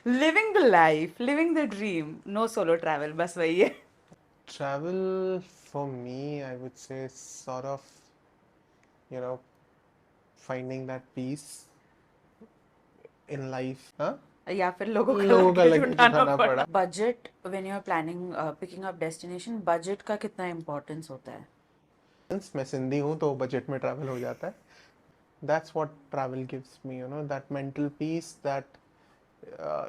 Living the life, living the dream, no solo travel, बस वही है. Travel for me, I would say, sort of, you know, finding that peace in life. Huh? या फिर लोगों का लोगों का लगेज लगेज उठाना उठाना पड़ा. पड़ा. Budget, when you are planning picking up destination, budget का कितना इम्पोर्टेंस होता है? मैं सिंधी हूँ तो बजट में ट्रैवल हो जाता है. That's what travel gives me, that mental peace, that uh,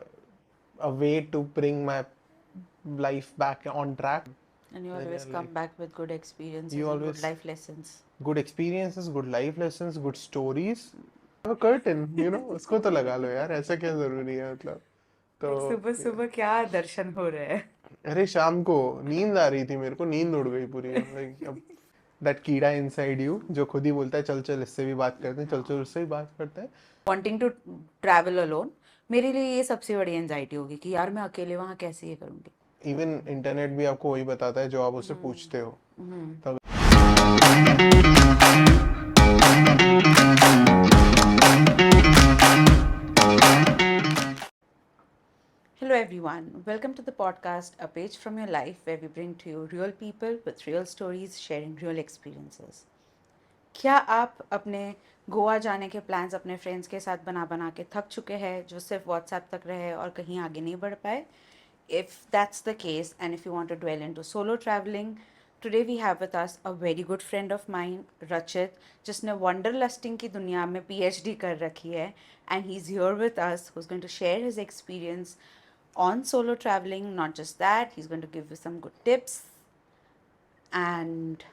a way to bring my life back on track. And you Then always you're come like, back with good you experiences and good always life lessons. good experiences, good life lessons, good stories. Have a curtain, उसको तो लगा लो यार, ऐसा क्या जरूरी है मतलब. तो लाइक सुबह सुबह क्या दर्शन हो रहे हैं? अरे शाम को नींद आ रही थी, मेरे को नींद उड़ गई पूरी. लाइक अब दैट कीड़ा इनसाइड यू जो खुद ही बोलता है चल चल इससे भी बात करते हैं, चल चल उससे भी बात करते हैं. वांटिंग टू ट्रैवल अलोन, मेरे लिए ये सबसे बड़ी एंजाइटी होगी कि यार मैं अकेले वहां कैसे ये करूंगी. इवन इंटरनेट भी आपको वही बताता है जो आप उससे पूछते हो. तो Hello, everyone. Welcome to the podcast, A Page from Your Life, where we bring to you real people with real stories, sharing real experiences. क्या आप अपने गोवा जाने के प्लान्स अपने फ्रेंड्स के साथ बना बना के थक चुके हैं, जो सिर्फ व्हाट्सएप तक रहे और कहीं आगे नहीं बढ़ पाए? If that's the case, and if you want to dwell into solo traveling, today we have with us a very good friend of mine, Rachit, जिसने wanderlusting की दुनिया में PhD कर रखी है, and he's here with us, who's going to share his experience on solo traveling. Not just that, he's going to give you some good tips, and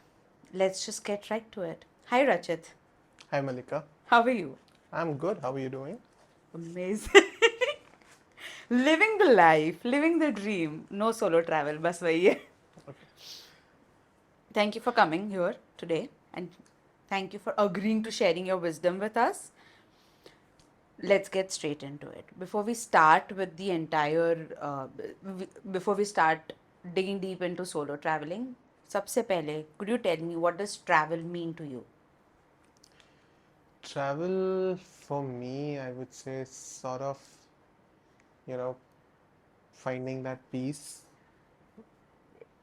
let's just get right to it. Hi, Rachit. Hi Malika, How are you? I'm good. How are you doing? Amazing. Living the life, living the dream. No solo travel, बस वही है. Okay. Thank you for coming here today, and thank you for agreeing to sharing your wisdom with us. Let's get straight into it. Before we start with the entire, before we start digging deep into solo traveling, सबसे पहले, could you tell me what does travel mean to you? Travel for me, I would say, sort of, you know, finding that peace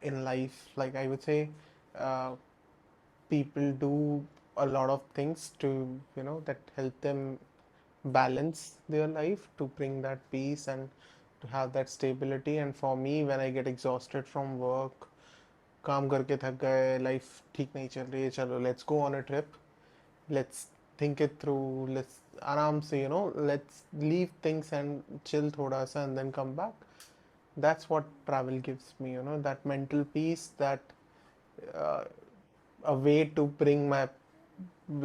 in life. Like I would say, uh, people do a lot of things to, that help them balance their life to bring that peace and to have that stability. And for me, when I get exhausted from work, काम करके थक गए, life ठीक नहीं चल रही है, चलो let's go on a trip, let's think it through, let's आराम से, let's leave things and chill थोड़ा सा and then come back. That's what travel gives me, that mental peace, that uh, a way to bring my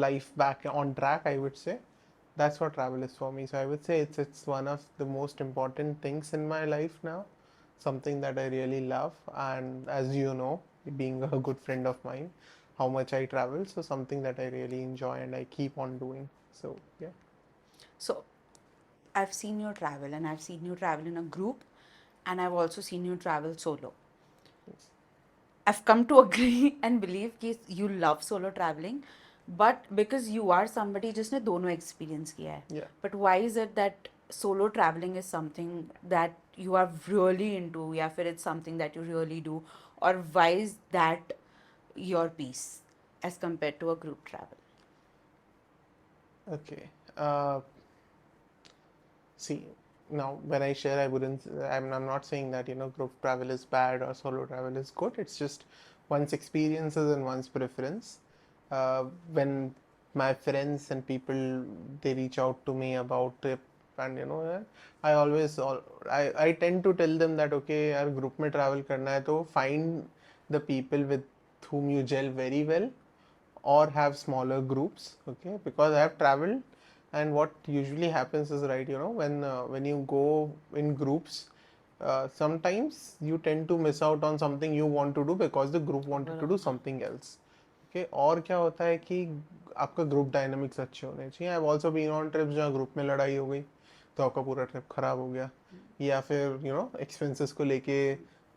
life back on track, I would say. That's what travel is for me. So I would say it's one of the most important things in my life now, something that I really love. And as you know, being a good friend of mine, how much I travel, so something that I really enjoy and I keep on doing. So yeah. So, I've seen you travel, and I've seen you travel in a group, and I've also seen you travel solo. Yes. I've come to agree and believe कि you love solo traveling, but because you are somebody जिसने दोनों experience किया है. Yeah. But why is it that solo traveling is something that you are really into, या फिर it's something that you really do, or why is that your piece as compared to a group travel? Okay. See, now when I share, I wouldn't. I'm not saying that group travel is bad or solo travel is good. It's just one's experiences and one's preference. When my friends and people they reach out to me about trip, and I always I tend to tell them that okay, यार group में travel करना है तो find the people with whom you gel very well, or have smaller groups. Okay, because I have traveled, and what usually happens is, right, when you go in groups, sometimes you tend to miss out on something you want to do because the group wanted to do something else. Okay, और क्या होता है कि आपका group dynamics अच्छे होने चाहिए. I have also been on trips जहाँ ग्रुप में लड़ाई हो गई तो आपका पूरा ट्रिप खराब हो गया, या फिर एक्सपेंसेस को लेके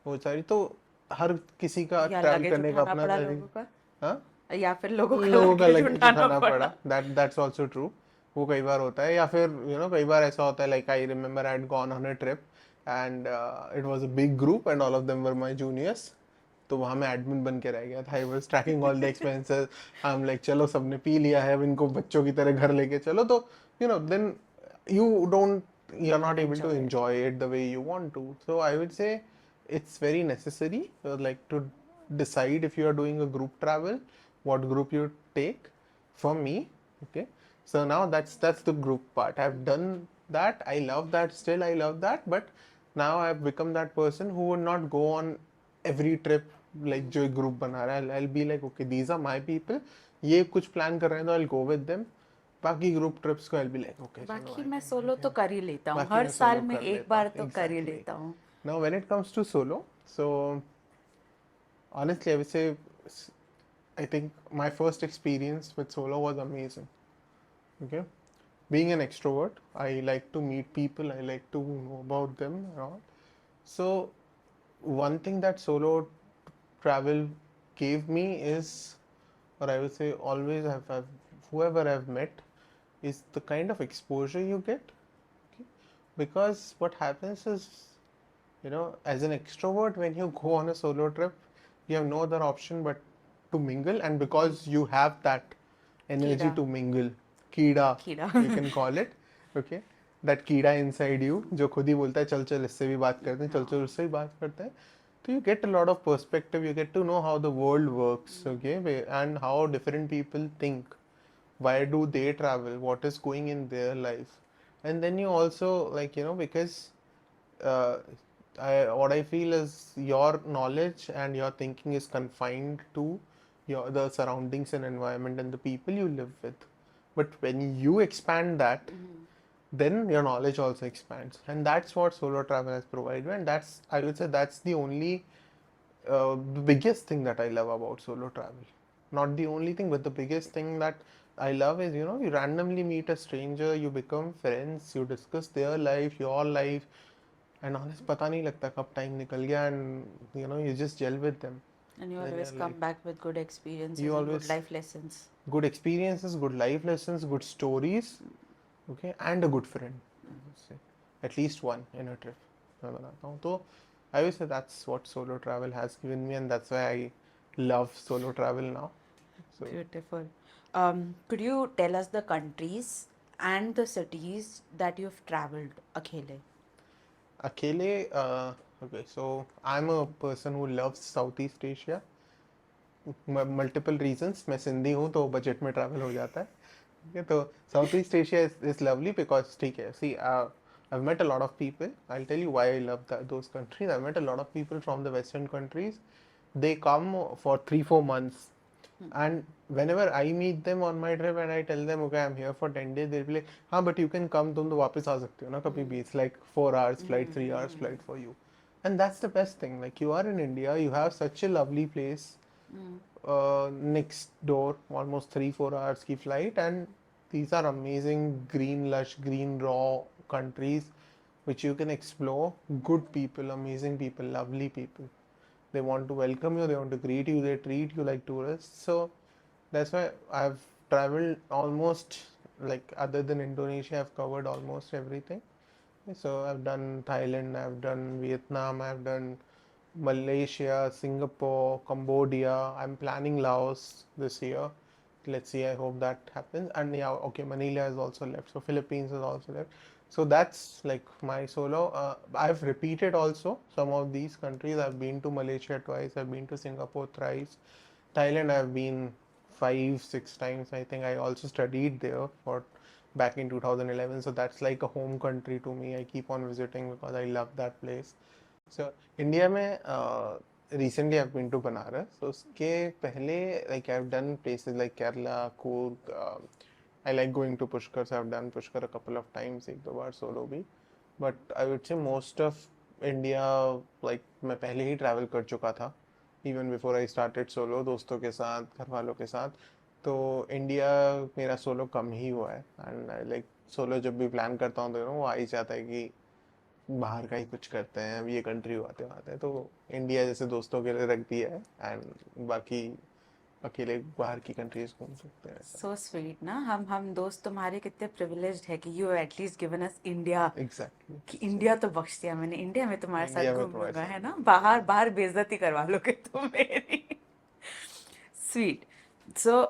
वो सारी. तो हर किसी का या ट्रैवल लगेज करने का उठाना अपना पड़ा लोगों तरीका. का, हाँ, या फिर लोगों का लोगों का लगेज लगेज उठाना उठाना पड़ा. पड़ा. That's also true. वो कई बार होता है, या फिर कई बार ऐसा होता है, like I remember I had gone on a trip and it was a big group and all of them were my juniors. तो वहाँ मैं एडमिन बन के रह गया था, I was tracking all the expenses. I am like चलो सबने पी लिया है, अब इनको बच्चों की तरह घर लेके चलो, तो then you don't You you're not don't able to enjoy it. enjoy it the way you want to. So I would say it's very necessary, like to decide if you are doing a group travel, what group you take. For me, okay, so now that's the group part. I've done that, I love that, still I love that, but now I've become that person who would not go on every trip like जो एक group बना रहा है. I'll be like okay, these are my people, ये कुछ plan कर रहे हैं तो I'll go with them. बाकी ग्रुप ट्रिप्स को I'll be like okay चलो बाकी I मैं can सोलो तो कर ही लेता हूँ, बाकी हर मैं साल सोलो में कर एक लेता बार हूँ तो कर ही exactly. लेता हूँ. Now when it comes to solo, so honestly I would say I think my first experience with solo was amazing. Okay, being an extrovert, I like to meet people, I like to know about them and all. So one thing that solo travel gave me is, or I would say always have whoever I've met, is the kind of exposure you get. Okay? Because what happens is, as an extrovert, when you go on a solo trip, you have no other option but to mingle, and because you have that energy कीड़ा. to mingle, कीड़ा, कीड़ा. you can call it, okay, that कीड़ा inside you, जो खुद ही बोलता है चल चल इससे भी बात करते हैं, चल चल हाँ. उससे भी बात करते हैं. So you get a lot of perspective, you get to know how the world works, okay, and how different people think, why do they travel, what is going in their life. And then you also, like, because uh, what I feel is your knowledge and your thinking is confined to the surroundings and environment and the people you live with. But when you expand that, then your knowledge also expands, and that's what solo travel has provided. And that's, I would say, that's the only the biggest thing that I love about solo travel. Not the only thing, but the biggest thing that I love is, you randomly meet a stranger, you become friends, you discuss their life, your life, and honest, पता नहीं लगता कब time निकल गया, and you just gel with them. And you And then always you're come like, back with good you experiences and good always life lessons. good experiences, good life lessons, good stories, okay, and a good friend. I would say at least one in a trip. मैं बताता हूँ तो I would say that's what solo travel has given me, and that's why I love solo travel now. So Beautiful. Could you tell us the countries and the cities that you've traveled अकेले? अकेले, okay, so I'm a person who loves Southeast Asia. Multiple reasons, मैं सिंधी हूँ तो budget में travel हो जाता है. ठीक है, तो south east Asia is lovely because, ठीक है, सी I've met a lot of people. I'll tell you why I love those countries. I've met a lot of people from the Western countries. They come for 3-4 months, and whenever I meet them on my trip and I tell them okay I'm here for 10 days, they'll be like हाँ but you can come, तुम तो वापस आ सकते हो ना कभी भी. It's like 4 hours flight, 3 hours flight for you, and that's the best thing. Like you are in India, you have such a lovely place next door, almost 3-4 hours की flight, and these are amazing green, lush, green, raw countries which you can explore. Good people, amazing people, lovely people. They want to welcome you, they want to greet you, they treat you like tourists. So that's why I've traveled almost, like other than Indonesia, I've covered almost everything. So I've done Thailand, I've done Vietnam, I've done Malaysia, Singapore, Cambodia. I'm planning Laos this year. Let's see, I hope that happens. And yeah, okay, Manila is also left. So Philippines is also left. So that's like my solo. I've repeated also some of these countries. I've been to Malaysia twice. I've been to Singapore thrice. Thailand, I've been 5-6 times. I think I also studied there for back in 2011. So that's like a home country to me. I keep on visiting because I love that place. So India में recently I've been to Banaras. So उसके पहले, like I've done places like Kerala, Coorg. I like going to Pushkar, so I've done Pushkar a couple of times, एक दो बार solo भी. But I would say most of India, like मैं पहले ही travel कर चुका था, even before I started solo, दोस्तों के साथ, घर वालों के साथ. तो इंडिया मेरा सोलो कम ही हुआ है, एंड लाइक सोलो जब भी प्लान करता हूँ तो वो आ ही जाता है कि बाहर का ही कुछ करते हैं, अब ये कंट्री आते आते हैं, तो इंडिया जैसे दोस्तों के लिए रख दिया है, एंड बाकी अकेले बाहर की कंट्रीज घूम सकते हैं ऐसा। सो स्वीट ना, हम दोस्त तुम्हारे कितने प्रिविलेज्ड है कि you at least given us India. Exactly. कि सो इंडिया तो बख्श दिया मैंने, इंडिया में तुम्हारे इंडिया साथ में घूम तुम्हारे लूंगा, साथ है ना, घूम बाहर लूंगा। बाहर बेइज्जती करवा लोगे तुम मेरी। स्वीट। सो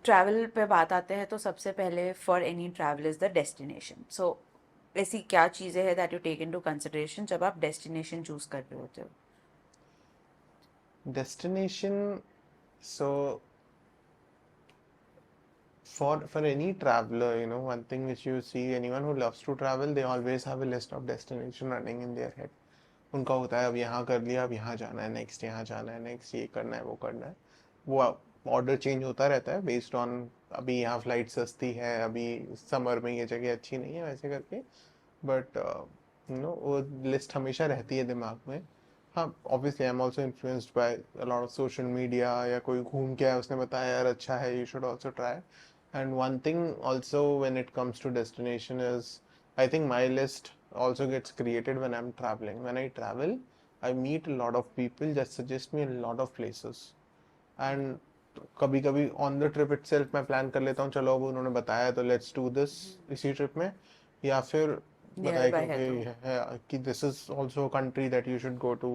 ट्रैवल पे बात आते हैं तो सबसे पहले for any travel is the destination. So ऐसी क्या चीज़ें हैं that you take into consideration जब आप डेस्टिनेशन चूज कर रहे होते हो? Destination. So for any traveler, one thing which you see, anyone who loves to travel, they always have a list of destination running in their head. उनका होता है अब यहाँ कर लिया, अब यहाँ जाना है, नेक्स्ट यहाँ जाना है, नेक्स्ट ये करना है, वो करना है। वो ऑर्डर चेंज होता रहता है बेस्ड ऑन अभी यहाँ फ्लाइट सस्ती है, अभी समर में ये जगह अच्छी नहीं है, वैसे करके। बट वो लिस्ट हमेशा रहती है दिमाग में। हाँ, obviously I am also influenced by a lot of social media, या कोई घूम के आया उसने बताया यार अच्छा है, you should also try. And one thing also when it comes to destination is, I think my list also gets created when I'm traveling. When I travel, I meet a lot of people that suggest me a lot of places. And कभी कभी on the trip itself मैं plan कर लेता हूँ, चलो अब उन्होंने बताया तो लेट्स डू दिस इसी ट्रिप में। या फिर नियर बताया कि बाय है तो। ओके कि this is also country that you should go to.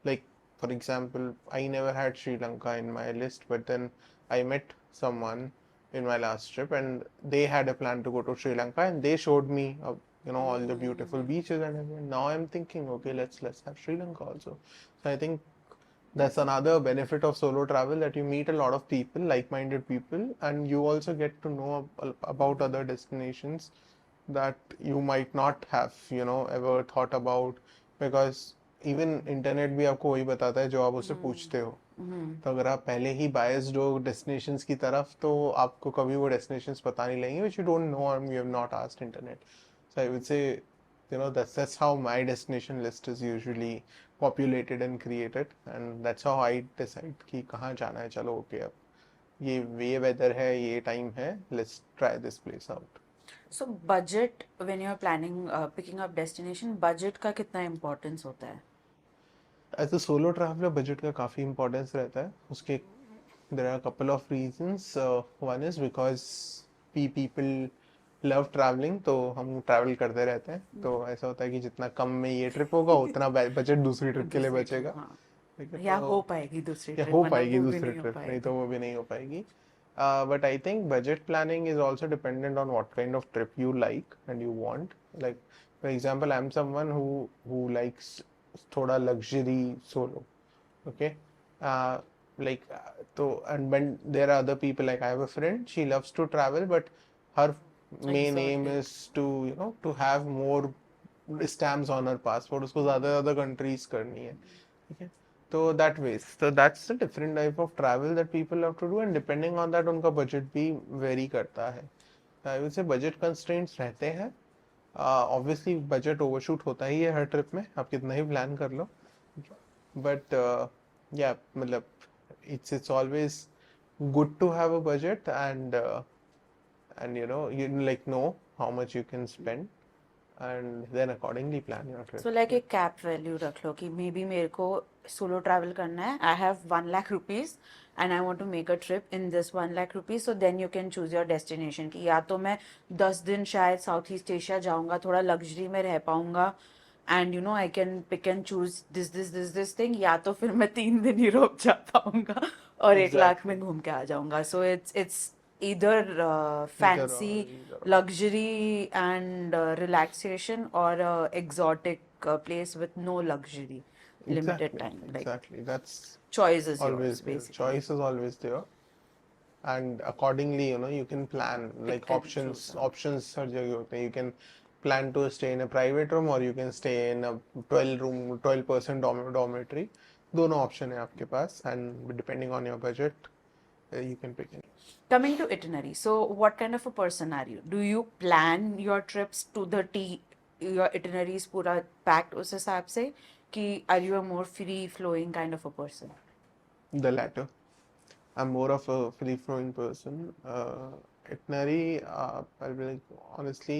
Like for example, I never had Sri Lanka in my list, but then I met someone in my last trip, and they had a plan to go to Sri Lanka, and they showed me all the beautiful beaches, and now I'm thinking, okay, let's have Sri Lanka also. So I think that's another benefit of solo travel, that you meet a lot of people, like-minded people, and you also get to know about other destinations that you might not have ever thought about, because even internet भी आपको वही बताता है जो आप उससे पूछते हो। तो अगर आप पहले ही बायस्ड हो डेस्टिनेशंस की तरफ, तो आपको कभी वो डेस्टिनेशंस पता नहीं लगेंगे which you don't know and you have not asked internet. So I would say, that's how my destination list is usually populated and created, and that's how I decide कि कहाँ जाना है। चलो ओके, अब ये वेदर है, ये time है, let's try this place out. So budget when you are planning picking up destination, budget का कितना इम्पोर्टेंस होता है? As a solo traveller budget का काफ़ी इंपॉर्टेंस रहता है उसके। There are couple of reasons. One is because people love travelling, तो हम ट्रैवल करते रहते हैं, तो ऐसा होता है कि जितना कम में ये ट्रिप होगा उतना बजट दूसरी ट्रिप के लिए दूसरी ट्रिप, बचेगा। हाँ। ठीक है, या तो हो पाएगी दूसरी या ट्रिप, हो वरना पाएगी वो भी दूसरी नहीं हो ट्रिप, नहीं तो पाएगी। वो भी नहीं हो पाएगी। But I think budget planning is also dependent on what kind of trip you like and you want. Like for example, I'm someone who likes थोड़ा luxury solo. Okay. uh, so, and when there are other people, like I have a friend, she loves to travel, but her main aim Exotic. is to to have more stamps on her passport, उसको ज़्यादा ज़्यादा countries करनी है। ठीक है, तो that ways, so that's a different type of travel that people have to do, and depending on that उनका budget भी vary करता है। I would say budget constraints रहते हैं। ऑब्वियसली बजट ओवरशूट होता ही है हर ट्रिप में, आप कितना ही प्लान कर लो। बट या मतलब it's always good to have a budget, and you like know how much you can spend, and then accordingly plan your so trip. Like एक कैप वैल्यू रख लो कि मे बी मेरे को सोलो ट्रैवल करना है, I have 1 lakh rupees and I want to make a trip in this 1 lakh rupees. So then you can choose your destination कि या तो मैं 10 दिन शायद साउथ ईस्ट एशिया जाऊंगा, थोड़ा लग्जरी में रह पाऊंगा, and you know I can pick and choose this thing, या तो फिर मैं 3 दिन यूरोप जा पाऊंगा और 1 लाख में Exactly. घूम के आ जाऊंगा। So it's either Either fancy or, either or. luxury and relaxation, or a exotic place with no luxury, limited Exactly, time. Like, exactly. That's choice is always yours there. basically. Choice is always there, and accordingly you can plan, like Pick and choose. options हर जगह होते हैं। You can plan to stay in a private room, or you can stay in a 12 person dormitory। दोनों option है आपके पास, and depending on your budget, you can pick it। Coming to itinerary, so what kind of a person are you? Do you plan your trips to the T? Your itinerary is पूरा packed उस हिसाब से कि are you a more free flowing kind of a person? The latter. I'm more of a free flowing person। itinerary, I'll be like, honestly,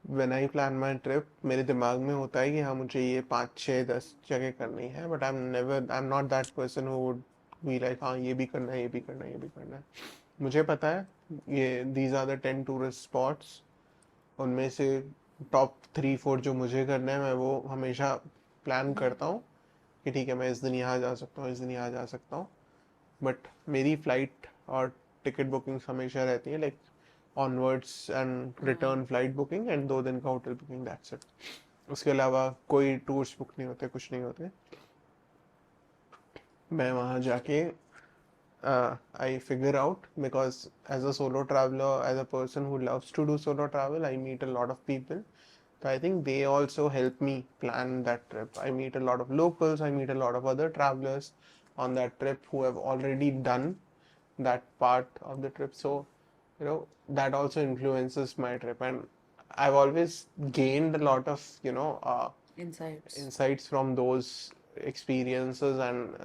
when I plan my trip, मेरे दिमाग में होता है कि हाँ मुझे ये 5 6 10 जगह करनी है, but I'm not that person who would we like हाँ ये भी करना है, ये भी करना है, ये भी करना है। मुझे पता है ये these are the 10 tourist spots, उनमें से टॉप 3 4 जो मुझे करना है मैं वो हमेशा प्लान करता हूँ कि ठीक है मैं इस दिन यहाँ जा सकता हूँ, इस दिन यहाँ जा सकता हूँ। बट मेरी फ्लाइट और टिकट बुकिंग्स हमेशा रहती है like onwards and return flight booking and 2 दिन का होटल बुकिंग, दैट्स इट। उसके अलावा कोई टूर्स बुक नहीं होते, कुछ नहीं होते। मैं वहाँ जाके I figure out, because as a solo traveler, as a person who loves to do solo travel, I meet a lot of people. So I think they also help me plan that trip. I meet a lot of locals, I meet a lot of other travelers on that trip who have already done that part of the trip. So, that also influences my trip. And I've always gained a lot of, Insights. insights from those experiences and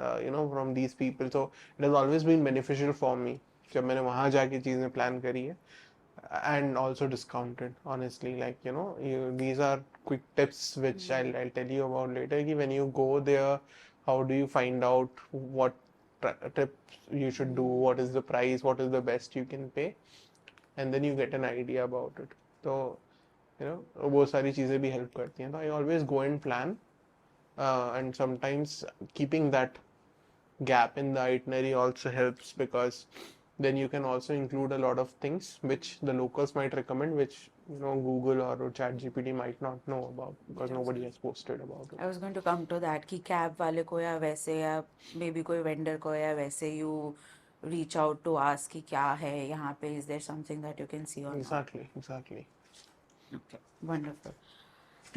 from these people. So it has always been beneficial for me जब मैंने वहाँ जाके चीज़ें plan करी है, and also discounted honestly, like these are quick tips which I'll tell you about later कि when you go there how do you find out what trips you should do, what is the price, what is the best you can pay, and then you get an idea about it. तो वो सारी चीज़ें भी help करती हैं। तो I always go and plan, and sometimes keeping that gap in the itinerary also helps, because then you can also include a lot of things which the locals might recommend, which Google or chat gpt might not know about because Yes. nobody has posted about I it. was going to come to that कि cab वाले को या वैसे या may be कोई vendor को या वैसे you reach out to ask कि क्या है यहाँ पे, is there something that you can see or not. Exactly. Okay, wonderful.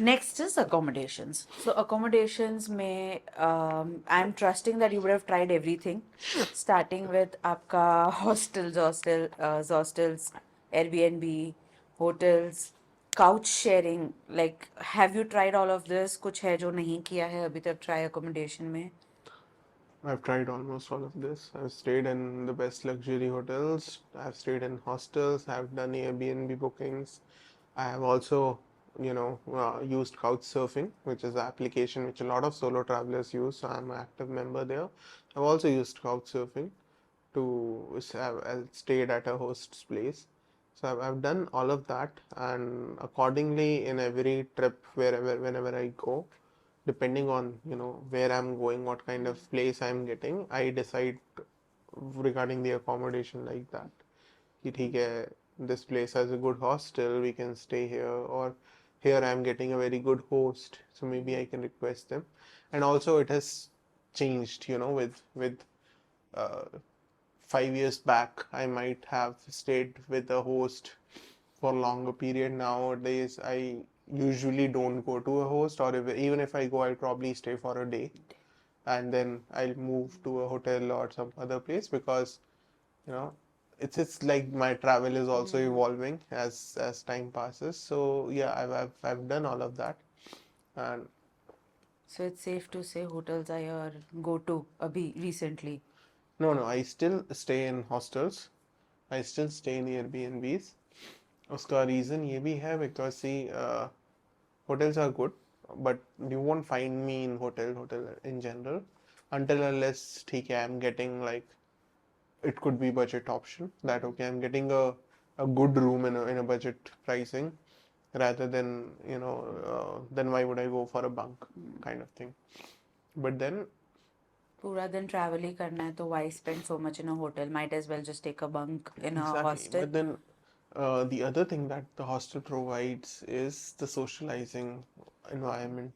Next is accommodations. So accommodations may I'm trusting that you would have tried everything, starting with आपका hostels, Airbnb, hotels, couch sharing. Like, have you tried all of this? कुछ है जो नहीं किया है अभी तक try accommodation में? I've tried almost all of this. I've stayed in the best luxury hotels. I've stayed in hostels. I've done Airbnb bookings. I have also, used Couchsurfing, which is an application which a lot of solo travelers use. So I'm an active member there. I've also used Couchsurfing to I've stayed at a host's place. So I've done all of that, and accordingly, in every trip, whenever I go, depending on where I'm going, what kind of place I'm getting, I decide regarding the accommodation like that. कि ठीक है, this place has a good hostel, we can stay here, or here I'm getting a very good host, so maybe I can request them. And also it has changed, with uh, 5 years back, I might have stayed with a host for longer period. Nowadays, I usually don't go to a host, or even if I go, I'll probably stay for a day and then I'll move to a hotel or some other place, because you know it's like my travel is also evolving as time passes. So yeah, I've done all of that. And So it's safe to say hotels are your go-to abhi recently. no, I still stay in hostels, I still stay in Airbnbs. उसका reason ये भी है because see, hotels are good, but you won't find me in hotel in general until unless ठीक है I'm getting like, it could be budget option, that okay I'm getting a good room in a budget pricing, rather than then why would I go for a bunk kind of thing. But then पूरा दिन travel ही करना है तो why spend so much in a hotel? Might as well just take a bunk in a exactly, hostel. but then the other thing that the hostel provides is the socializing environment.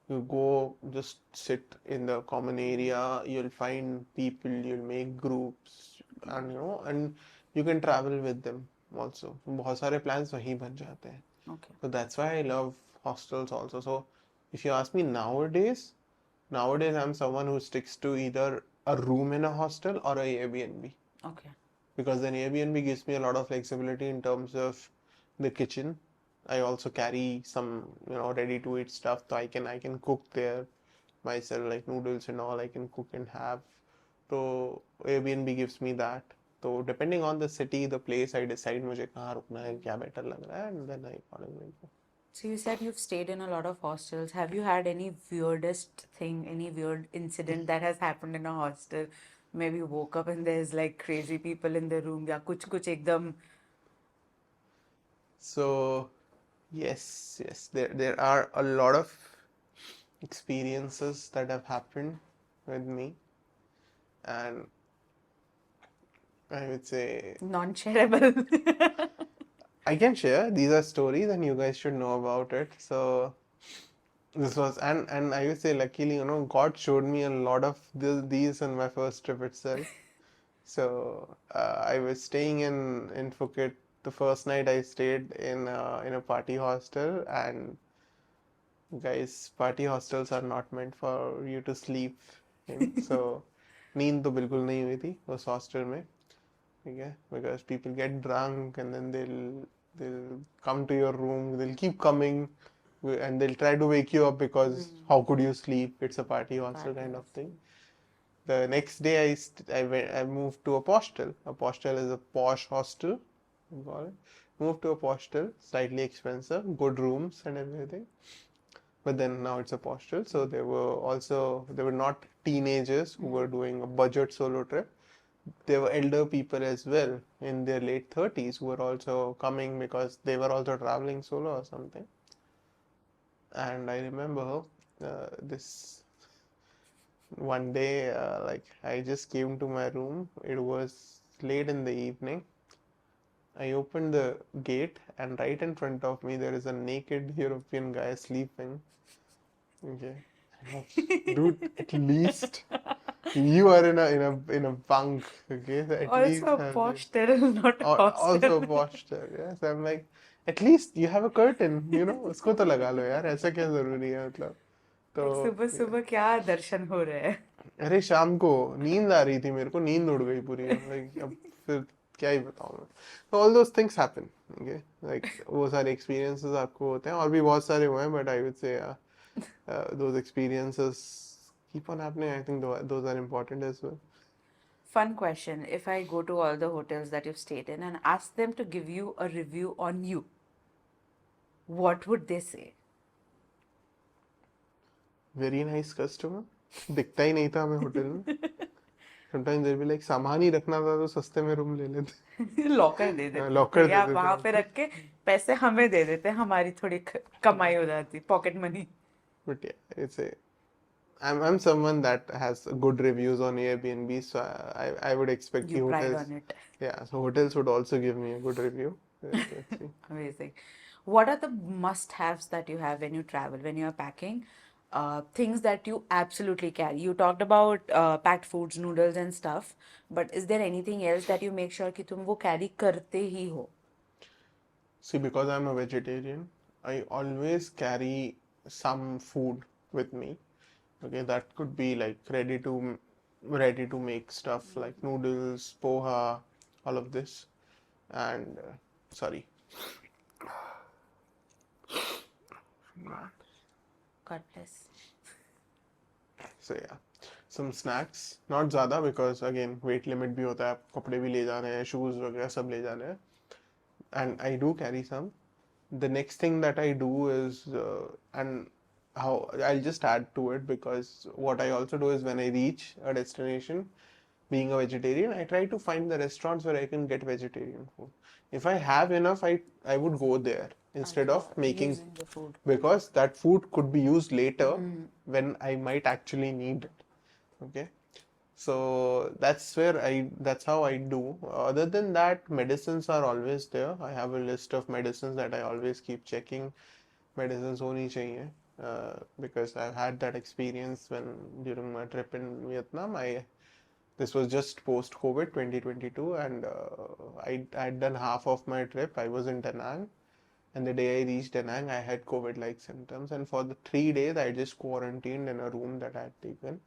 You go, just sit in the common area, you'll find people, you'll make groups, and and you can travel with them also. बहुत सारे plans वहीं बन जाते हैं. Okay. So that's why I love hostels also. So if you ask me nowadays I'm someone who sticks to either a room in a hostel or a Airbnb, Okay. because then Airbnb gives me a lot of flexibility in terms of the kitchen. I also carry some ready to eat stuff, so I can cook there myself, like noodles and all I can cook and have. So Airbnb gives me that. So depending on the city, the place, I decide मुझे कहाँ रुकना है, क्या better लग रहा है, and then I accordingly go. So you said you've stayed in a lot of hostels. Have you had any weirdest thing, any weird incident that has happened in a hostel maybe woke up and there's like crazy people in the room या कुछ एकदम So yes, there are a lot of experiences that have happened with me, and I would say non-shareable. I can share. These are stories, and you guys should know about it. So this was, and I would say, luckily, God showed me a lot of these on my first trip itself. So I was staying in Phuket. The first night I stayed in a party hostel, and guys, party hostels are not meant for you to sleep in. So नींद तो बिल्कुल नहीं हुई थी उस hostel में, ठीक है, because people get drunk and then they'll come to your room, they'll keep coming, and they'll try to wake you up because how could you sleep? It's a party hostel Party kind of hostel. thing. The next day I moved to a postel. A postel is a posh hostel, we call it. Moved to a postel, slightly expensive, good rooms and everything. But then now it's a postal, so there were not teenagers who were doing a budget solo trip. There were elder people as well in their late 30s who were also coming because they were also traveling solo or something. And I remember this one day, like I just came to my room. It was late in the evening. I opened the gate, and right in front of me there is a naked European guy sleeping. Okay. I'm like, dude, at least you are in a bunk, okay? So at least Also a have it. postel, not Or hostel. also a posture, yes. I'm like, at least you have a curtain. उसको तो लगा लो यार, ऐसा क्या जरूरी है मतलब. तो Like सुबह yeah. सुबह क्या दर्शन हो रहे हैं. अरे शाम को नींद आ रही थी मेरे को, नींद उड़ गई पूरी. लाइक अब फिर क्या ही बताऊं मैं. तो all those things happen, okay. Like वो सारे एक्सपीरियंसेस आपको होते हैं, और भी बहुत सारे हुए हैं, बट आई वुड से those experiences keep on happening. I think those are important as well. Fun question. If I go to all the hotels that you've stayed in and ask them to give you a review on you, what would they say? Very nice customer. दिखता ही नहीं था हमें hotel में. Sometimes they'll be like, सामान ही रखना था तो सस्ते में रूम ले लेते. लॉकर दे देते लॉकर भैया दे आप देते वहां पे हमको. रख के पैसे हमें दे देते हमारी थोड़ी कमाई हो जाती pocket money. But yeah, I'm someone that has good reviews on Airbnb, so I would expect You the pride hotels. on it. Yeah, so hotels would also give me a good review. Let's see. Amazing. What are the must-haves that you have when you travel, when you're packing? Things that you absolutely carry. You talked about packed foods, noodles, and stuff. But is there anything else that you make sure कि तुम वो carry करते ही हो? See, because I'm a vegetarian, I always carry some food with me. Okay, that could be like ready to make stuff like noodles, poha, all of this. And sorry. God bless. So yeah, some snacks. Not ज़्यादा because again weight limit भी होता है. आप कपड़े भी ले जाने हैं, shoes वगैरह सब ले जाने हैं. And I do carry some. The next thing that I do is, and how I'll just add to it, because what I also do is when I reach a destination, being a vegetarian, I try to find the restaurants where I can get vegetarian food. If I have enough, I would go there instead अच्छा, of making, using the food. because that food could be used later when I might actually need it. Okay. So that's how I do. Other than that, medicines are always there. I have a list of medicines that I always keep checking. Medicines होनी चाहिए, because I've had that experience when during my trip in Vietnam. This was just post COVID 2022, and I'd done half of my trip. I was in Da Nang, and the day I reached Da Nang, I had COVID-like symptoms, and for the 3 days I just quarantined in a room that I had taken.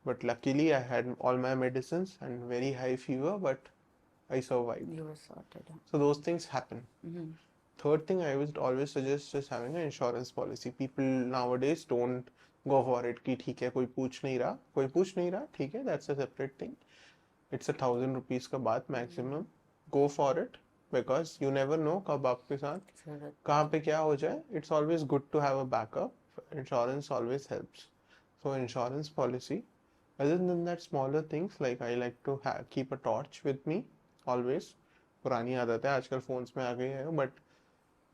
But luckily, I had all my medicines and very high fever, but I survived. You were sorted. So those things happen. Mm-hmm. Third thing I would always suggest just having an insurance policy. People nowadays don't go for it कि ठीक है कोई पूछ नहीं रहा ठीक है, that's a separate thing. It's 1,000 rupees का बात maximum. Go for it, because you never know कब आपके साथ कहाँ पे क्या हो जाए. It's always good to have a backup. Insurance always helps. So insurance policy. Other than that, smaller things like I like to keep a torch with me always. पुरानी आदत है, आजकल फोन्स में आ गई है, but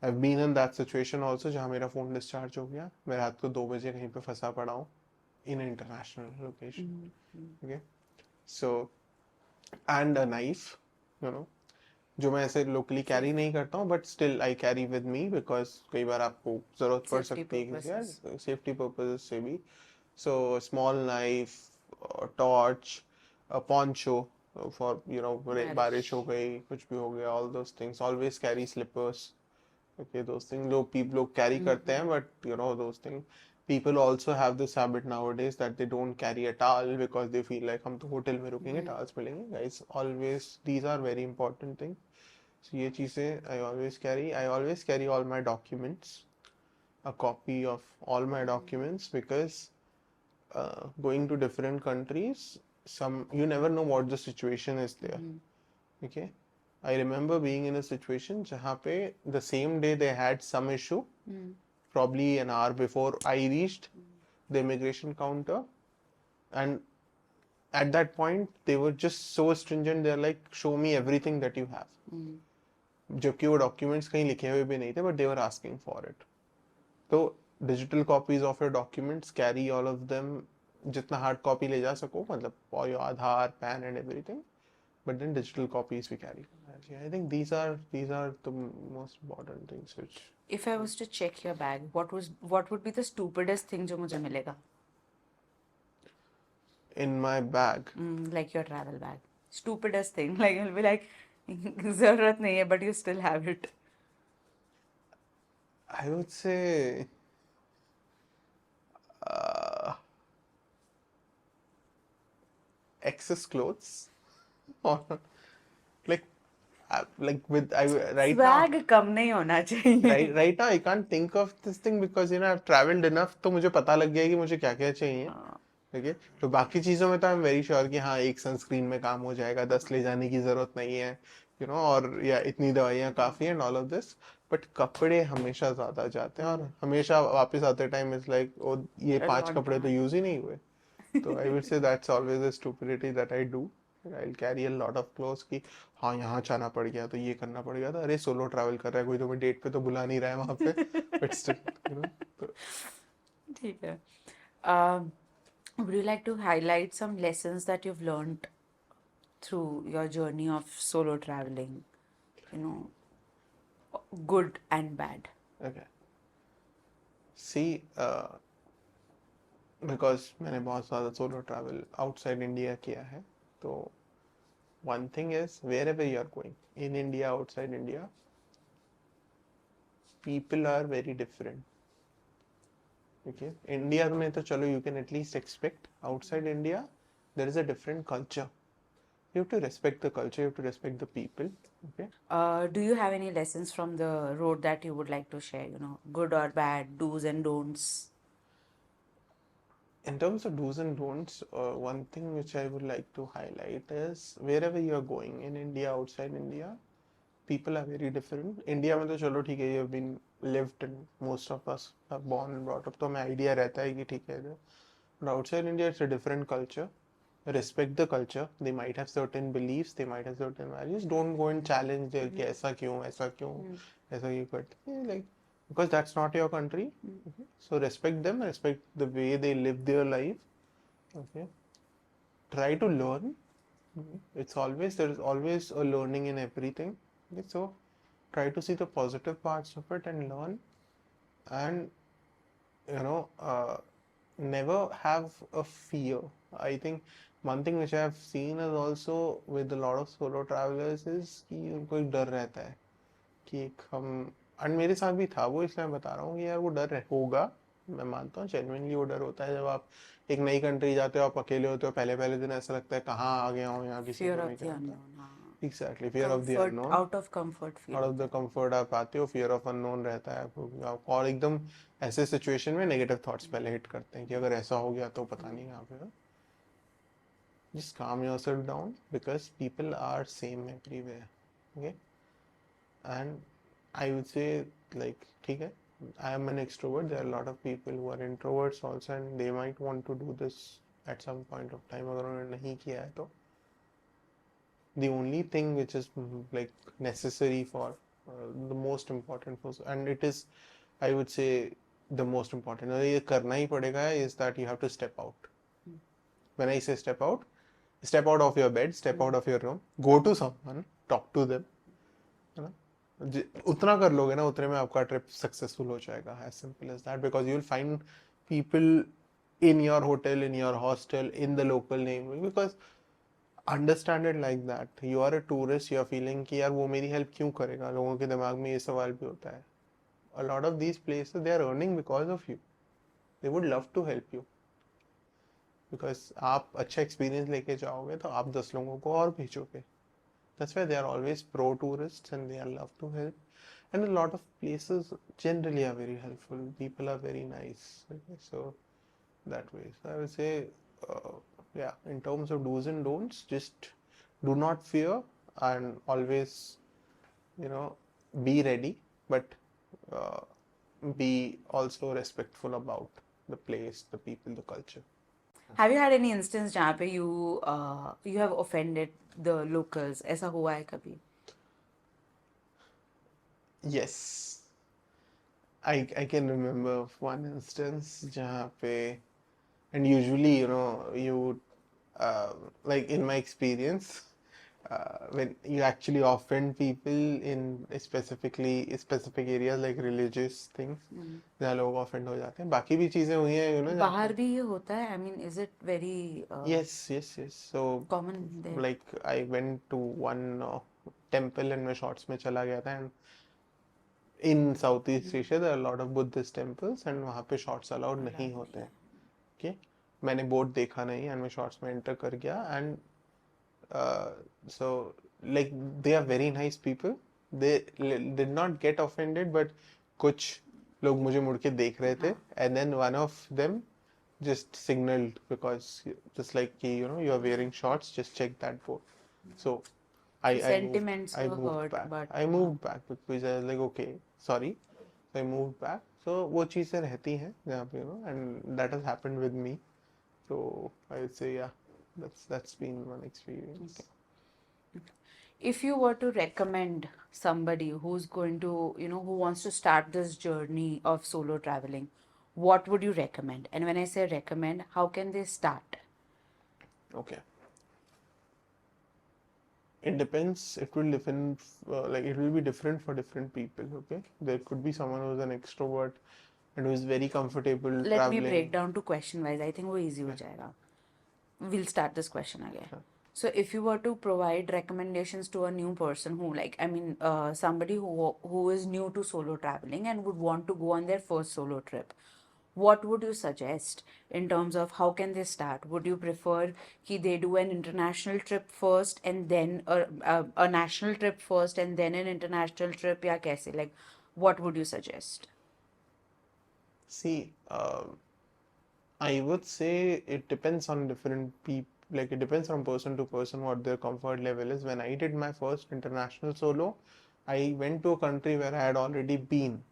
I've been in that situation also जहाँ मेरा phone discharge हो गया, मैं रात को 2 बजे कहीं पे फंसा पड़ा हूँ in an international location. Okay, so and a knife, you know, जो मैं ऐसे लोकली कैरी Safe. नहीं करता हूँ, but still I carry with me because कई बार आपको जरूरत पड़ Safety सकती है किसी purposes. यार सेफ्टी पर्पज से भी. So small knife, torch, poncho for you know बारिश हो Barish. गई, कुछ भी हो गया, all those things. Always carry slippers. Okay, those things लोग carry करते हैं, but you know those things. People also have this habit nowadays that they don't carry a towel because they feel like हम तो hotel में रुकेंगे, towels मिलेंगे. Guys, always these are very important things. So ये चीजें I always carry. I always carry all my documents, a copy of all my documents because going to different countries, some you never know what the situation is there. Okay. I remember being in a situation जहाँ पे the same day they had some issue, probably an hour before I reached the immigration counter, and at that point they were just so stringent. They're like, show me everything that you have. जबकि वो documents कहीं लिखे हुए भी नहीं थे, but they were asking for it. तो digital copies of your documents, carry all of them, जितना hard copy ले जा सको, मतलब all your Aadhaar, PAN and everything, but then digital copies we carry. Yeah, I think these are the most important things which If I was to check your bag, what would be the stupidest thing जो मुझे मिलेगा? in my bag. Like your travel bag. Stupidest thing. Like you'll be like, जरूरत नहीं है, but you still have it. I would say uh, excess clothes or like like with I right now. Swag कम नहीं होना चाहिए. Right now I can't think of this thing because you know I've traveled enough, तो मुझे पता लग गया है कि मुझे क्या क्या चाहिए. ठीक है, तो बाकी चीजों में तो आई एम वेरी श्योर कि हाँ एक सनस्क्रीन में काम हो जाएगा, 10 ले जाने की जरूरत नहीं है, यू नो, और या इतनी दवाइयाँ काफी हैं, ऑल ऑफ दिस. बट कपड़े हमेशा ज्यादा जाते हैं, और हमेशा वापस आते टाइम इज लाइक ओ ये A 5 कपड़े तो laundromat. यूज ही नहीं हुए. तो आई वुड से that's always a stupidity that I do. I carry a lot of clothes की हाँ यहाँ जाना पड़ गया तो ये करना पड़ गया था, अरे सोलो ट्रैवल कर रहा है कोई, तुम्हें डेट पे तो बुला नहीं रहा है वहां पे, बट स्टिल यू नो. ठीक है. Um, would you like to highlight some lessons that you've learned through your journey of solo traveling? You know, good and bad. Okay, see because मैंने बहुत ज़्यादा सोलो ट्रैवल आउटसाइड इंडिया किया है, तो one thing is wherever you are going in India, outside India, people are very different. Okay, India में तो चलो you can at least expect, outside India there is a different culture. You have to respect the culture, you have to respect the people. Okay. Do you have any lessons from the road that you would like to share? You know, good or bad, do's and don'ts? In terms of do's and don'ts, one thing which I would like to highlight is wherever you are going in India, outside India, people are very different. India में तो चलो ठीक है, you have been lived and most of us are born and brought up, तो हमें idea रहता है कि ठीक है. But outside India, it's a different culture. Respect the culture. They might have certain beliefs, they might have certain values. Don't go and challenge their कि ऐसा क्यों ऐसा क्यों करते हैं, like because that's not your country. Okay? So respect them, respect the way they live their life. Okay, try to learn. Okay? There is always a learning in everything. Okay? So try to see the positive parts of it and learn, and you know never have a fear. I think one thing which I have seen is also with a lot of solo travelers is कि उनको एक डर रहता है कि एक हम, और मेरे साथ भी था वो, इसलिए मैं बता रहा हूँ कि यार वो डर होगा. मैं मानता हूँ जेन्युइनली वो डर होता है जब आप एक नई कंट्री जाते हो, आप अकेले होते हो, पहले पहले दिन ऐसा लगता है कहाँ आ गया हूँ, यहाँ किसी Fear को नहीं of the जानता. unknown. हाँ. Exactly, fear of the Comfort, unknown. out of comfort feel out of होता द है. कंफर्ट आप आते हो, फियर ऑफ अननोन रहता है आपको, और एकदम ऐसे सिचुएशन में नेगेटिव थॉट्स पहले हिट करते हैं कि अगर ऐसा हो गया तो पता नहीं कहाँ पे. Just calm yourself down because people are same everywhere. Okay, and I would say like ठीक है, I am an extrovert, there are a lot of people who are introverts also and they might want to do this at some point of time अगर उन्होंने नहीं किया है तो the only thing which is like necessary for the most important for, and it is, I would say, the most important, ये करना ही पड़ेगा, is that you have to step out. When I say step out of your bed, step out of your room, go to someone, talk to them, है ना, उतना कर लोगे ना उतने में आपका ट्रिप सक्सेसफुल हो जाएगा, as simple as that, because you will find people in your hotel, in your hostel, in the local neighborhood, because understand it like that, you are a tourist, you are feeling कि यार वो मेरी help क्यों करेगा, लोगों के दिमाग में ये सवाल भी होता है. A lot of these places they are earning because of you, they would love to help you, because आप अच्छा एक्सपीरियंस लेके जाओगे तो आप 10 लोगों को और भेजोगे. That's why they are always pro tourists and they are love to help. And a lot of places generally are very helpful, people are very nice, okay? So that way, so I would say, uh, yeah, in terms of do's and don'ts, just do not fear, and always, you know, be ready, but uh, be also respectful about the place, the people, the culture. Have you had any instance जहाँ पे you have offended the locals? ऐसा हुआ है कभी? Yes, I can remember one instance जहाँ पे, and usually, you know, you uh, like in my experience, when you actually offend people in specific areas like religious things, जहाँ लोग offend हो जाते हैं, बाकी भी चीजें हुई हैं, you know, जहाँ बाहर पे, भी ये होता है? I mean, is it very yes, so common there? like I went to one temple and मैं shorts में चला गया था, and in Southeast Asia there are a lot of Buddhist temples, and वहाँ पे shorts allowed नहीं होते हैं. Okay, मैंने बोर्ड देखा नहीं and मैं शॉर्ट्स में एंटर कर गया, and so like they are very nice people, they did not get offended, but कुछ लोग मुझे मुड़ के देख रहे थे, and then one of them just signaled, because just like you know, you are wearing shorts, just check that board. So I So I moved sentiments I were moved hurt, back. but I moved back because I was like, okay, sorry. So I moved back. So वो चीज़ें रहती हैं जहाँ पे, you know, and that has happened with me. So I would say, yeah, that's been one experience. if you were to recommend somebody who's going to, who wants to start this journey of solo traveling, what would you recommend? And when I say recommend, how can they start? Okay. It depends. It will different, like it will be different for different people. Okay. There could be someone who's an extrovert and who is very comfortable Let me break traveling. down to question wise. I think वो easy हो Okay. जाएगा. We'll start this question again. Sure. So, if you were to provide recommendations to a new person who, like, I mean, somebody who is new to solo traveling and would want to go on their first solo trip, what would you suggest in terms of how can they start? Would you prefer कि they do an international trip first and then a national trip first and then an international trip, या कैसे? Like, what would you suggest? See, I would say it depends on different people. Like it depends from person to person what their comfort level is. When I did my first international solo, I went to a country where I had already been.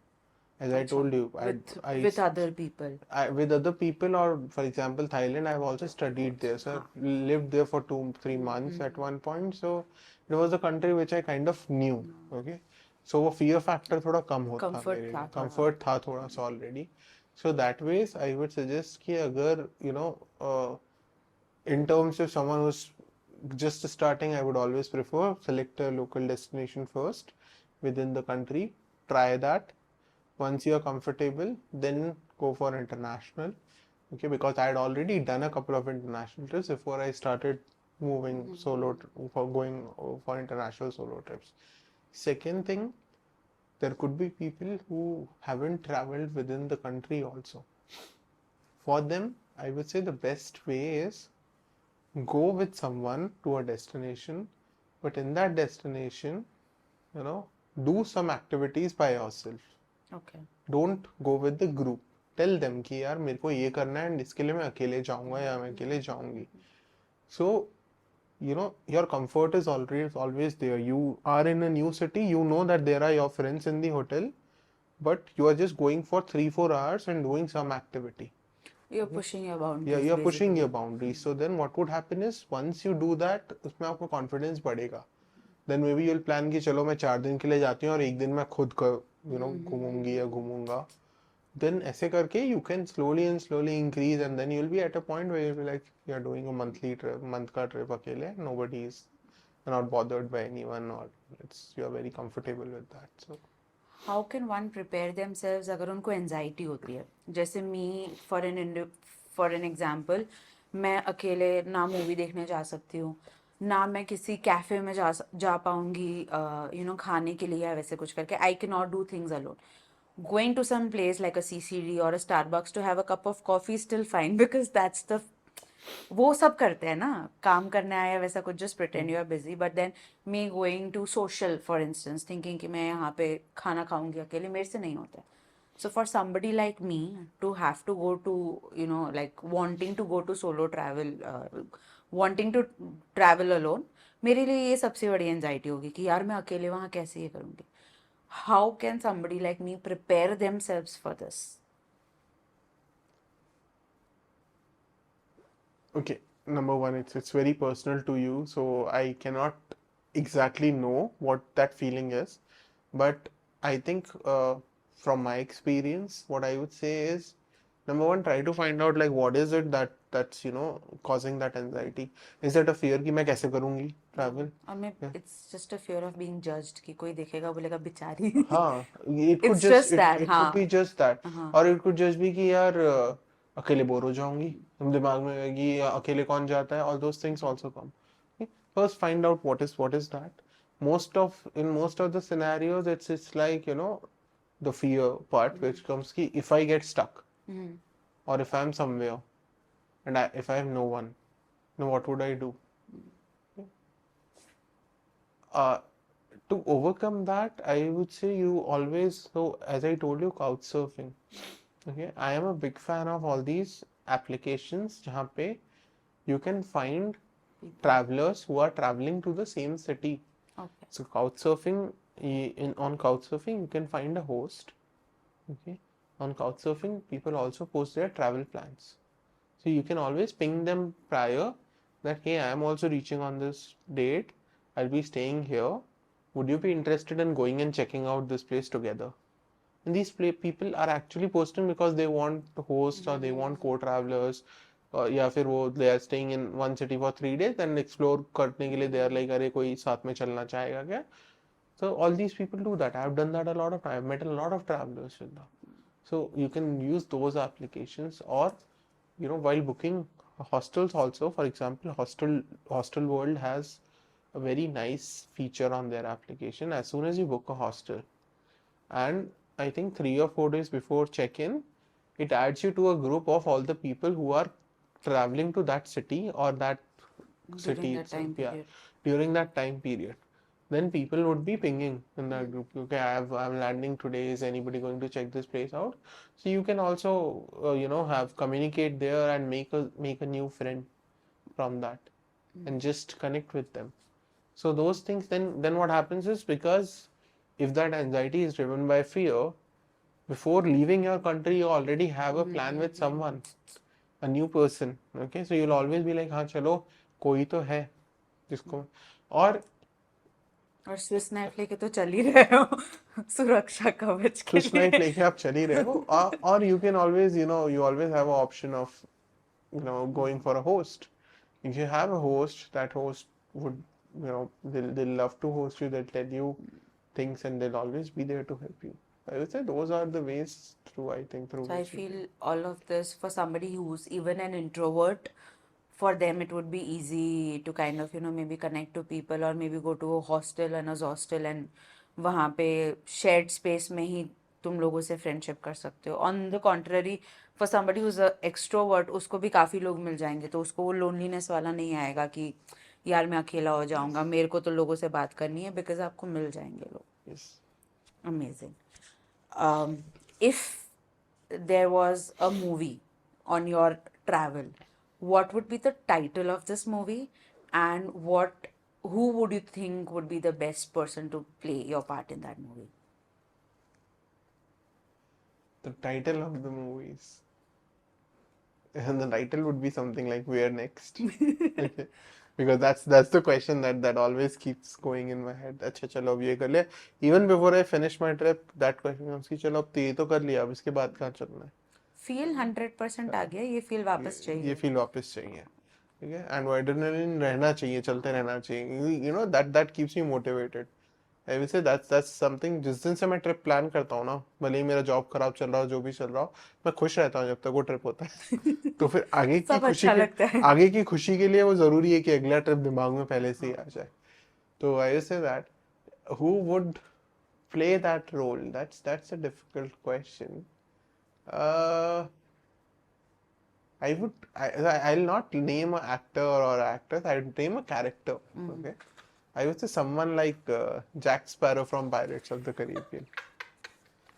As I Acha, told you, with other people. with other people, or for example Thailand, I've also studied there, so हाँ. I've lived there for 2-3 months at one point. So it was a country which I kind of knew. Okay, so वो fear factor थोड़ा कम होता Comfort मेरे था लिए, थोड़ा. comfort था थोड़ा सा already. So that ways I would suggest कि अगर you know, in terms of someone who's just starting, I would always prefer select a local destination first within the country, try that. Once you're comfortable, then go for international. Okay, because I had already done a couple of international trips before I started moving solo for going for international solo trips. Second thing, there could be people who haven't traveled within the country also. For them, I would say the best way is go with someone to a destination, but in that destination, you know, do some activities by yourself. Okay. Don't go with the group. Tell them कि यार मेरे को ये करना है and इसके लिए मैं अकेले जाऊंगा या मैं अकेले जाऊंगी. So you know, your comfort is always there. You are in a new city, you know that there are your friends in the hotel, but you are just going for 3-4 hours and doing some activity. You're pushing your Yeah, boundaries you're pushing your basically. boundaries. So then what would happen is once you do that, उसमें आपको confidence बढ़ेगा. Then maybe you'll plan कि चलो मैं 4 दिन के लिए जाती हूँ और एक दिन मैं खुद को घूमूंगी या घूमूंगा. Then ऐसे करके you can slowly increase, and then you'll be at a point where you'll be like you're doing a monthly trip, month का trip अकेले. Nobody is not bothered by anyone, or you're very comfortable with that. So how can one prepare themselves अगर उनको anxiety होती है? जैसे me for an example, मैं अकेले ना मूवी देखने जा सकती हूँ, ना मैं किसी कैफ़े में जा पाऊँगी खाने के लिए या वैसे कुछ करके. I can not do things alone. Going to some place like a CCD or a Starbucks to have a cup of coffee is still fine because that's the वो सब करते हैं ना, काम करने आया वैसा कुछ, just pretend you are busy. But then me going to social for instance thinking कि मैं यहाँ पे खाना खाऊंगी अकेले, मेरे से नहीं होता है. So for somebody like me to have to go to, like wanting to go to solo travel, wanting to travel alone, मेरे लिए ये सबसे बड़ी एंजाइटी होगी कि यार मैं अकेले वहाँ कैसे ये करूँगी. How can somebody like me prepare themselves for this? okay, number one, it's very personal to you, so I cannot exactly know what that feeling is, but I think from my experience, what I would say is, number one, try to find out like what is it that's causing that anxiety. Is it a fear कि मैं कैसे करूँगी travel? और मैं, Yeah. It's just a fear of being judged कि कोई देखेगा बोलेगा बेचारी. हाँ, it could it's just just it that. it could be हाँ. just that, हाँ. or it could just be कि यार अकेले बोर हो जाऊंगी, दिमाग में है कि अकेले कौन जाता है, all those things also come. Okay? First find out what is that. In most of the scenarios, it's like the fear part which comes कि if I get stuck or if I'm somewhere and if I have no one, then what would I do? Uh, to overcome that, I would say you always, so as I told you, couch surfing. Okay, I am a big fan of all these applications जहाँ पे you can find People. travelers who are traveling to the same city. Okay. So couch surfing, on couch surfing you can find a host. Okay, on couch surfing people also post their travel plans. So you can always ping them prior that hey, I am also reaching on this date. I'll be staying here. Would you be interested in going and checking out this place together? And these people are actually posting because they want hosts or they want co-travelers. या फिर वो they are staying in one city for 3 days and explore करने के लिए they are like अरे कोई साथ में चलना चाहेगा क्या? So all these people do that. I've done that a lot of time. I've met a lot of travelers with that. So you can use those applications, or while booking hostels also, for example, Hostel World has a very nice feature on their application. As soon as you book a hostel, and I think 3 or 4 days before check-in, it adds you to a group of all the people who are traveling to that city or that During city that itself. time Yeah, period. during that time period. Then people would be pinging in that group. Okay, I'm landing today. Is anybody going to check this place out? So you can also have communicate there and make a new friend from that and just connect with them. So those things, then what happens is, because if that anxiety is driven by fear, before leaving your country you already have a plan with someone, a new person. Okay, so you'll always be like हाँ चलो कोई तो है जिसको, और और Swiss knife लेके तो चल ही रहे हो सुरक्षा कवच के स्विस नाइफ लिए. लेके आप चल ही रहे हो, और you can always you always have an option of going for a host. If you have a host, that host would they'll love to host you, they'll tell you things and they'll always be there to help you. I would say those are the ways through, I think, through So I which you feel can. all of this for somebody who's even an introvert, for them it would be easy to kind of maybe connect to people or maybe go to a hostel and a hostel and वहाँ पे shared space में ही तुम लोगों से friendship कर सकते हो. On the contrary, for somebody who's a extrovert, उसको भी काफ़ी लोग मिल जाएंगे तो उसको वो loneliness वाला नहीं आएगा कि यार मैं अकेला हो जाऊंगा, Yes. मेरे को तो लोगों से बात करनी है, because आपको मिल जाएंगे लोग. Yes. Amazing. If there was a movie on your travel, what would be the title of this movie, and who would you think would be the best person to play your part in that movie? The title of the movies. And the title would be something like "Where next?" Okay, because that's the question that always keeps going in my head. अच्छा चलो अब ये कर लिया. Even before I finish my trip, that question comes कि चलो अब तो ये तो कर लिया, अब इसके बाद कहाँ चलना है? फील 100% आ गया, ये फील वापस ये चाहिए. फील वापस चाहिए. ठीक है, एंड वो एड्रेनलिन रहना चाहिए, चलते रहना चाहिए. You know that keeps me motivated. I will say that's something. जिस दिन से मैं ट्रिप प्लान करता हूँ ना, भले ही मेरा जॉब खराब चल रहा हो, जो भी चल रहा हो, मैं खुश रहता हूँ जब तक वो ट्रिप होता है. तो फिर सब अच्छा लगता है. आगे की खुशी के लिए वो जरूरी है कि अगला ट्रिप दिमाग में पहले से ही आ जाए. तो I will say that who would play that role? That's a difficult question. uh I'll not name an actor or actress. I'll name a character. Okay. I would say someone like Jack Sparrow from Pirates of the Caribbean.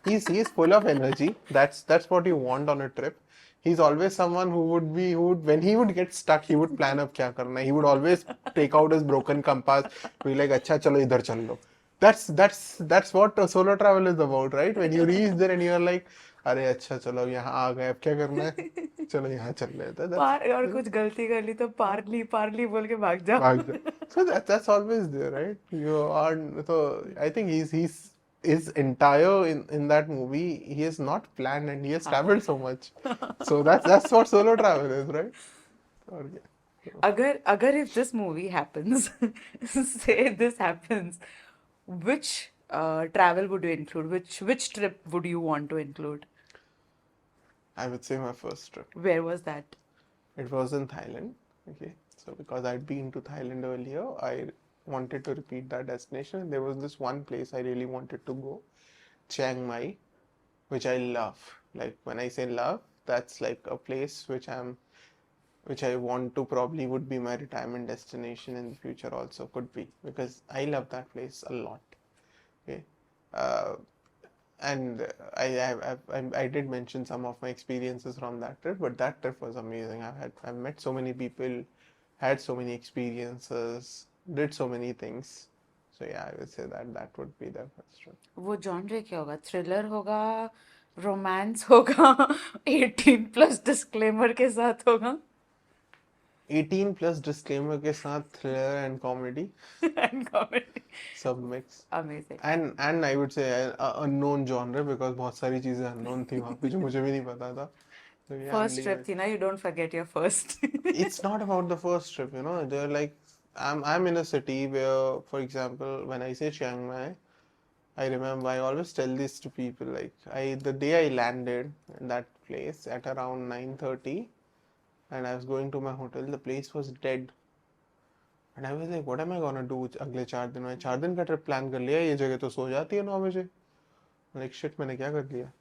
He's full of energy. That's what you want on a trip. He's always someone who would when he would get stuck, he would plan up kya karna hai. He would always take out his broken compass. Be like, अच्छा चलो इधर चल लो. That's what solo travel is about, right? When you reach there and you're like, अरे अच्छा चलो अब यहाँ आ गए, अब क्या करना है? चलो यहाँ चल लेते हैं. That's पार और you know, कुछ गलती कर ली तो पार्ली पार्ली बोल के भाग जाओ. भाग जाओ. So that's always there, right? You are so I think he's his entire in that movie he is not planned and he has traveled so much. So that's what solo travel is, right? और क्या. So, अगर अगर if this movie happens, say this happens, which travel would you include? Which trip would you want to include? I would say my first trip. Where was that? It was in Thailand. Okay. So because I'd been to Thailand earlier, I wanted to repeat that destination. There was this one place I really wanted to go, Chiang Mai, which I love. Like when I say love, that's like a place which I want to probably would be my retirement destination in the future also could be because I love that place a lot. Okay. Uh, and I did mention some of my experiences from that trip, but that trip was amazing. I've met so many people, had so many experiences, did so many things. So yeah, I would say that would be the first trip. वो genre क्या होगा? Thriller होगा, romance होगा, 18 plus disclaimer के साथ होगा? 18 plus disclaimer के साथ thriller and comedy and comedy. सब mix. Amazing. And I would say unknown genre because बहुत सारी चीजें अननोन थी वहाँ पे जो मुझे भी नहीं पता था. So yeah, I'm first leaving trip it. थी ना, you don't forget your first. It's not about the first trip, you know. They're like I'm in a city where, for example, when I say Chiang Mai, I remember I always tell this to people like I the day I landed in that place at around 9:30 and I was going to my hotel, the place was dead. And I was like, what am I gonna do अगले 4 दिन में? 4 दिन का trip plan कर लिया, ये जगह तो सो जाती है 9 बजे. Like shit, मैंने क्या कर लिया?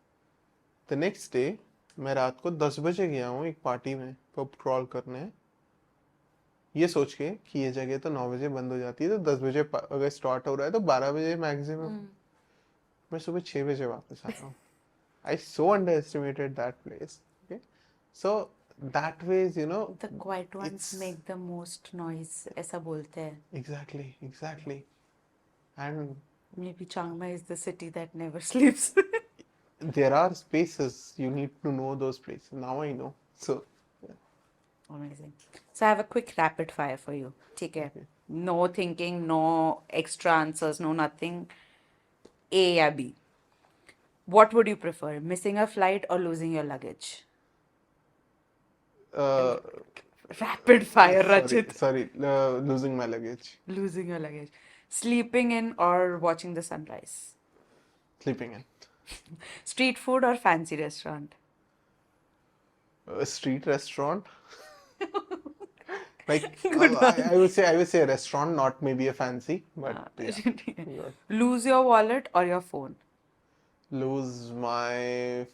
The next day मैं रात को 10 बजे गया हूँ एक पार्टी में पब क्रॉल करने, ये सोच के कि ये जगह तो 9 बजे बंद हो जाती है, तो 10 बजे अगर स्टार्ट हो रहा है तो 12 बजे मैक्सिमम. मैं सुबह 6 बजे वापस आया हूँ. I so underestimated that place. Okay. So that ways you know the quiet ones it's make the most noise, ऐसा बोलते हैं. Exactly exactly. And maybe Chiang Mai is the city that never sleeps. There are spaces you need to know those places. Now I know. So Amazing. So I have a quick rapid fire for you. ठीक है. okay. No thinking, no extra answers, no nothing. A या B. What would you prefer? Missing a flight or losing your luggage? uh, Rapid fire, Rachit. sorry, losing my luggage. Losing your luggage. Sleeping in or watching the sunrise? Sleeping in. Street food or fancy restaurant? A street restaurant. Like Good one. I would say a restaurant, not maybe a fancy, but yeah. Good. Lose your wallet or your phone? Lose my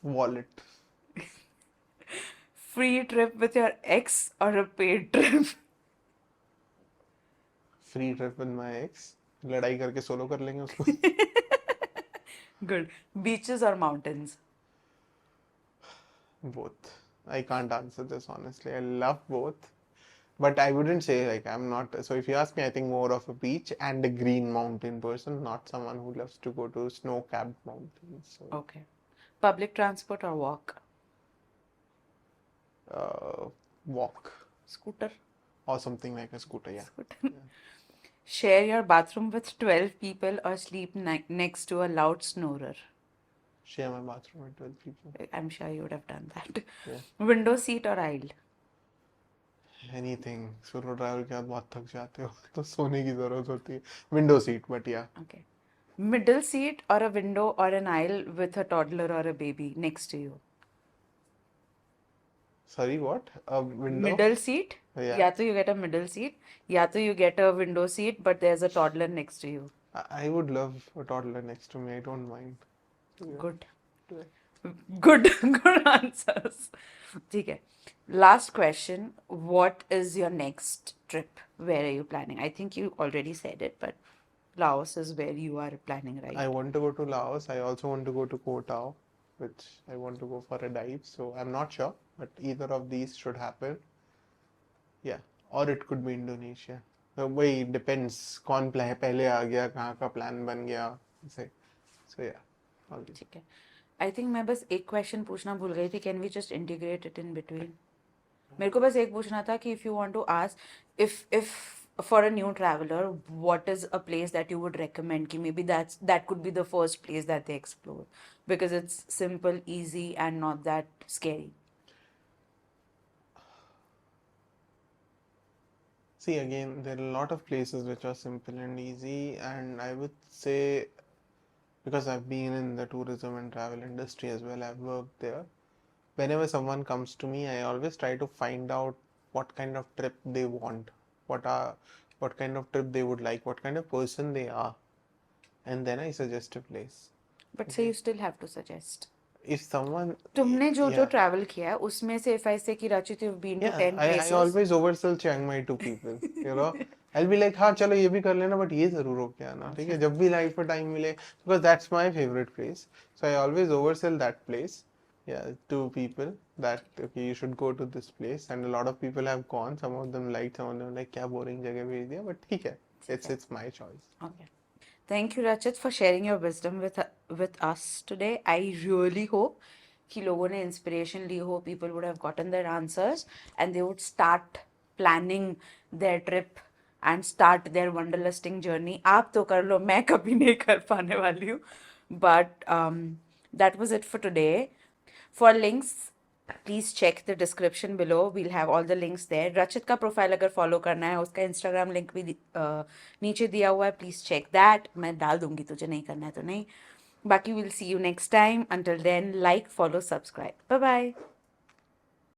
wallet. Free trip with your ex or a paid trip? Free trip with my ex. लड़ाई करके solo कर लेंगे उसको. Good. Beaches or mountains? Both. I can't answer this honestly. I love both. But I wouldn't say like I'm not. So if you ask me, I think more of a beach and a green mountain person, not someone who loves to go to snow-capped mountains. So, Okay. Public transport or walk? walk Scooter. or something like a scooter. Yeah. Scooter. Yeah. Share your bathroom with 12 people or sleep next to a loud snorer. Share my bathroom with 12 people. I'm sure you would have done that. Yeah. Window seat or aisle? Anything. Solo travel के बाद बहुत थक जाते हो तो सोने की जरूरत होती है. Window seat, but yeah. Okay. Middle seat or a window or an aisle with a toddler or a baby next to you? Sorry, what? A window? Middle seat? Yeah. या तो you get a middle seat, या तो you get a window seat, but there's a toddler next to you. I would love a toddler next to me. I don't mind. Yeah. Good. Yeah. Good, good answers. ठीक है. Last question. What is your next trip? Where are you planning? I think you already said it, but Laos is where you are planning, I right? want to go to Laos. I also want to go to Koh Tao, which I want to go for a dive. So I'm not sure, but either of these should happen. Yeah. Or it could be Indonesia. So वही depends कौन पहले आ गया कहाँ का plan बन गया ऐसे. So yeah, all these. ठीक है. I think मैं बस एक question पूछना भूल गई थी. Can we just integrate it in between? मेरे को बस एक पूछना था कि if you want to ask if for a new traveler what is a place that you would recommend कि maybe that could be the first place that they explore because it's simple, easy and not that scary. See, again, there are a lot of places which are simple and easy, and I would say because I've been in the tourism and travel industry as well, I've worked there. Whenever someone comes to me, I always try to find out what kind of trip they want, what are what kind of trip they would like, what kind of person they are, and then I suggest a place. But so Okay. you still have to suggest. If someone, तुमने जो जो yeah, travel किया है उसमें से if I say कि Rachit you've been to yeah, 10 I places. always oversell Chiang Mai to people, you know. I'll be like, हाँ चलो ये भी कर लेना, but ये जरूर होके आना, ठीक है, जब भी लाइफ में टाइम मिले, because that's my favorite place. So I always oversell that place, yeah, to people that okay you should go to this place, and a lot of people have gone. Some of them liked, some of them like क्या boring जगह भेज दिया, but ठीक है, ठीक है. it's my choice. Okay. Thank you, Rachit, for sharing your wisdom with us today. I really hope कि लोगों ने inspiration ली हो, people would have gotten their answers and they would start planning their trip and start their wanderlusting journey. आप तो कर लो, मैं कभी नहीं कर पाने वाली हूँ. But that was it for today. For links, please check the description below. We'll have all the links there. रचित का प्रोफाइल अगर फॉलो करना है उसका इंस्टाग्राम लिंक भी नीचे दिया हुआ है. Please check that. मैं डाल दूंगी, तुझे नहीं करना है तो नहीं. बाकी will see you next time. Until then, like, follow, subscribe. Bye bye.